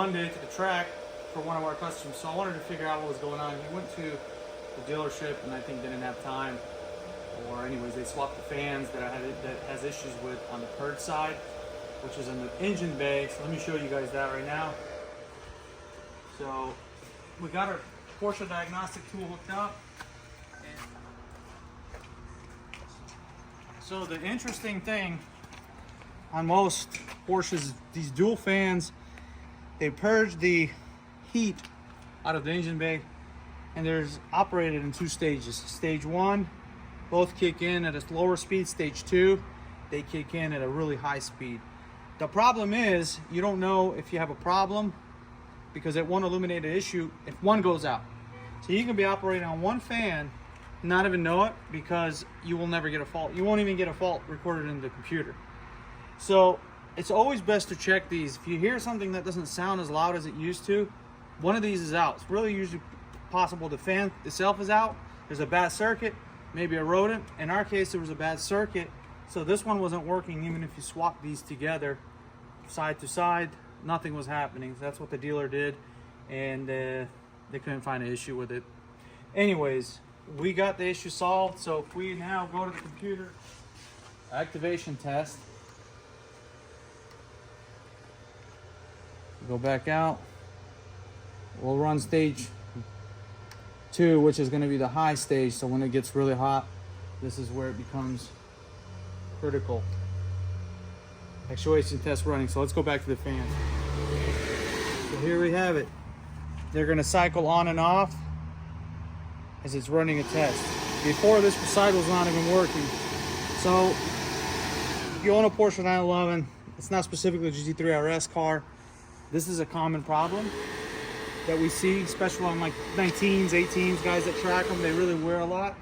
Monday to the track for one of our customers, so I wanted to figure out what was going on. He went to the dealership and I think didn't have time, or anyways, they swapped the fans that has issues with on the purge side, which is in the engine bay. So let me show you guys that right now. So we got our Porsche diagnostic tool hooked up. So the interesting thing on most Porsches, these dual fans, they purge the heat out of the engine bay, and there's operated in two stages. Stage one, both kick in at a lower speed. Stage two, they kick in at a really high speed. The problem is you don't know if you have a problem because it won't illuminate an issue if one goes out. So you can be operating on one fan, not even know it, because you will never get a fault. You won't even get a fault recorded in the computer. So it's always best to check these. If you hear something that doesn't sound as loud as it used to, one of these is out. It's really usually possible the fan itself is out. There's a bad circuit, maybe a rodent. In our case, there was a bad circuit. So this one wasn't working. Even if you swap these together side to side, nothing was happening. So that's what the dealer did, and they couldn't find an issue with it. Anyways, we got the issue solved. So if we now go to the computer, activation test, go back out, we'll run stage 2, which is going to be the high stage. So when it gets really hot, this is where it becomes critical. Actuation test running. So let's go back to the fan. So here we have it. They're going to cycle on and off as it's running a test. Before, this side was not even working. So if you own a Porsche 911, it's not specifically a GT3 RS car. This is a common problem that we see, especially on like 19s, 18s, guys that track them. They really wear a lot,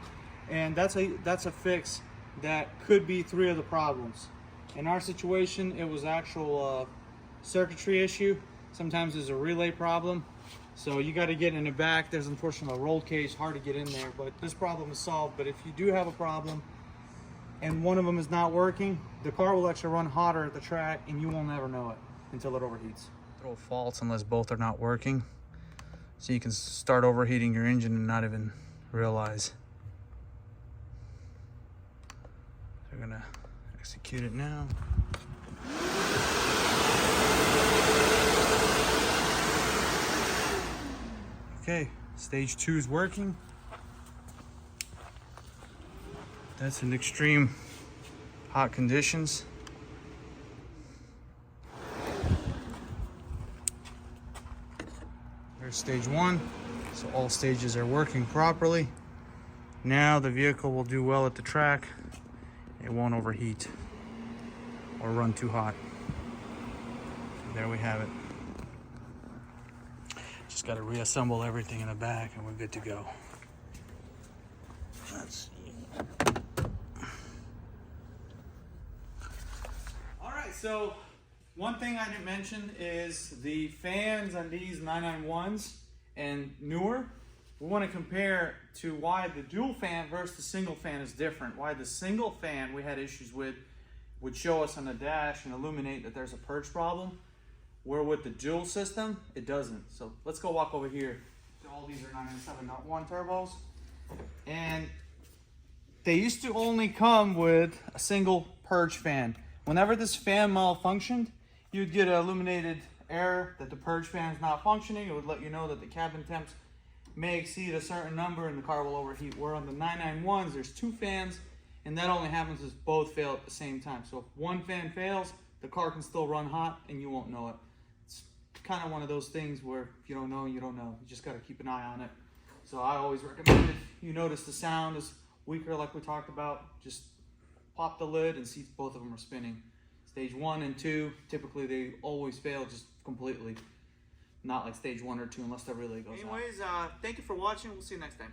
and that's a fix that could be 3 of the problems. In our situation, it was actual circuitry issue. Sometimes there's a relay problem. So you got to get in the back. There's unfortunately a roll cage, hard to get in there, but this problem is solved. But if you do have a problem and one of them is not working, the car will actually run hotter at the track and you will never know it until it overheats. Throw faults unless both are not working. So you can start overheating your engine and not even realize. We're gonna execute it now. Okay, stage 2 is working. That's in extreme hot conditions. There's stage 1, so all stages are working properly. Now the vehicle will do well at the track. It won't overheat or run too hot. There we have it. Just got to reassemble everything in the back and we're good to go. Let's see. All right, so one thing I didn't mention is the fans on these 991s and newer. We want to compare to why the dual fan versus the single fan is different. Why the single fan we had issues with would show us on the dash and illuminate that there's a purge problem, where with the dual system, it doesn't. So let's go walk over here. So all these are 997.1 turbos. And they used to only come with a single purge fan. Whenever this fan malfunctioned, you'd get an illuminated error that the purge fan is not functioning. It would let you know that the cabin temps may exceed a certain number and the car will overheat. Where on the 991s, there's 2 fans, and that only happens if both fail at the same time. So if one fan fails, the car can still run hot and you won't know it. It's kind of one of those things where if you don't know, you don't know. You just got to keep an eye on it. So I always recommend if you notice the sound is weaker like we talked about, just pop the lid and see if both of them are spinning. Stage 1 and 2, typically they always fail just completely. Not like stage 1 or 2 unless the relay goes out. Anyways, thank you for watching. We'll see you next time.